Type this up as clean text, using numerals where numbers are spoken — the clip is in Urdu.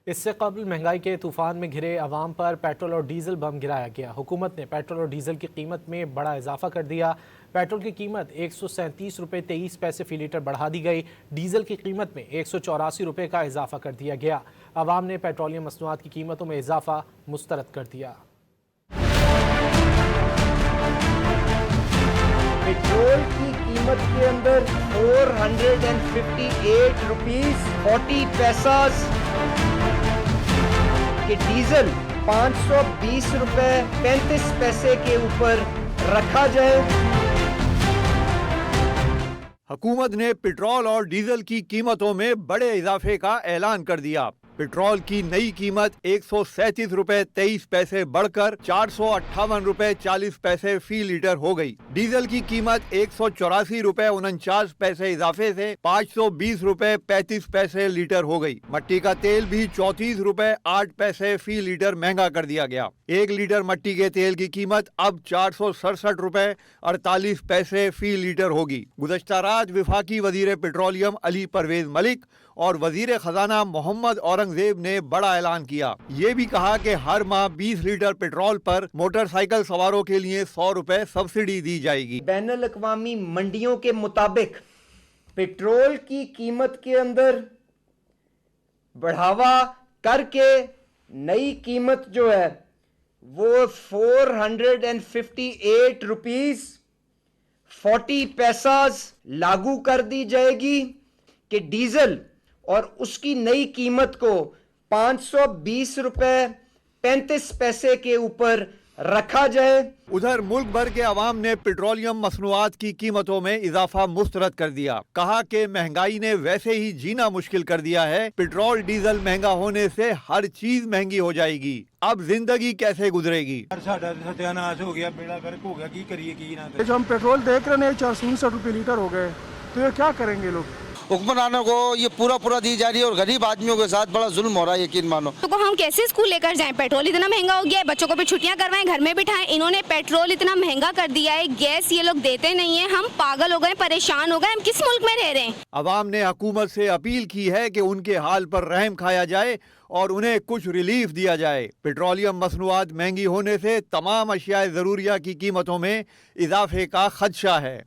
اس سے قبل مہنگائی کے طوفان میں گھرے عوام پر پیٹرول اور ڈیزل بم گرایا گیا۔ حکومت نے پیٹرول اور ڈیزل کی قیمت میں بڑا اضافہ کر دیا۔ پیٹرول کی قیمت 137 روپے 23 پیسے فی لیٹر بڑھا دی گئی۔ ڈیزل کی قیمت میں 184 روپے کا اضافہ کر دیا گیا۔ عوام نے پیٹرولیم مصنوعات کی قیمتوں میں اضافہ مسترد کر دیا۔ پیٹرول کی قیمت کے اندر 458 روپیز 40 پیسز کہ ڈیزل 520 روپے 35 پیسے کے اوپر رکھا جائے۔ حکومت نے پیٹرول اور ڈیزل کی قیمتوں میں بڑے اضافے کا اعلان کر دیا۔ پیٹرول کی نئی قیمت 137 روپے 23 پیسے بڑھ کر 458 روپے 40 پیسے فی لیٹر ہو گئی۔ ڈیزل کی قیمت 184 روپے 49 پیسے اضافے سے 520 روپے 35 پیسے لیٹر ہو گئی۔ مٹی کا تیل بھی 34 روپے 8 پیسے فی لیٹر مہنگا کر دیا گیا۔ 1 لیٹر مٹی کے تیل کی قیمت اب 467 روپے 48 پیسے فی لیٹر ہوگی۔ گزشتہ رات وفاقی وزیر پیٹرولیم علی پرویز ملک اور وزیر خزانہ محمد اورنگزیب نے بڑا اعلان کیا۔ یہ بھی کہا کہ ہر ماہ 20 لیٹر پیٹرول پر موٹر سائیکل سواروں کے لیے 100 روپے سبسڈی دی جائے گی۔ بین الاقوامی منڈیوں کے مطابق پیٹرول کی قیمت کے اندر بڑھاوا کر کے نئی قیمت جو ہے وہ 458 روپیز 40 پیسز لاگو کر دی جائے گی کہ ڈیزل اور اس کی نئی قیمت کو 520 روپے 35 پیسے کے اوپر رکھا جائے۔ ادھر ملک بھر کے عوام نے پیٹرولیم مصنوعات کی قیمتوں میں اضافہ مسترد کر دیا۔ کہا کہ مہنگائی نے ویسے ہی جینا مشکل کر دیا ہے، پیٹرول ڈیزل مہنگا ہونے سے ہر چیز مہنگی ہو جائے گی، اب زندگی کیسے گزرے گی؟ ستیاناش ہو گیا، بیڑا گرک ہو گیا، کی کریے کی نہ جو ہم پیٹرول دیکھ رہے ہیں 469 روپے لیٹر ہو گئے، تو یہ کیا کریں گے لوگ؟ حکمرانوں کو یہ پورا دی جا رہی ہے اور غریب آدمیوں کے ساتھ بڑا ظلم ہو رہا ہے، یقین مانو۔ تو ہم کیسے اسکول لے کر جائیں؟ پیٹرول اتنا مہنگا ہو گیا ہے، بچوں کو بھی چھٹیاں کروائیں، گھر میں بٹھائیں، انہوں نے پیٹرول اتنا مہنگا کر دیا ہے، گیس یہ لوگ دیتے نہیں ہیں، ہم پاگل ہو گئے، پریشان ہو گئے، ہم کس ملک میں رہ رہے ہیں؟ عوام نے حکومت سے اپیل کی ہے کہ ان کے حال پر رحم کھایا جائے اور انہیں کچھ ریلیف دیا جائے۔ پیٹرولیم مصنوعات مہنگی ہونے سے تمام اشیاء ضروریہ کی قیمتوں میں اضافے کا خدشہ ہے۔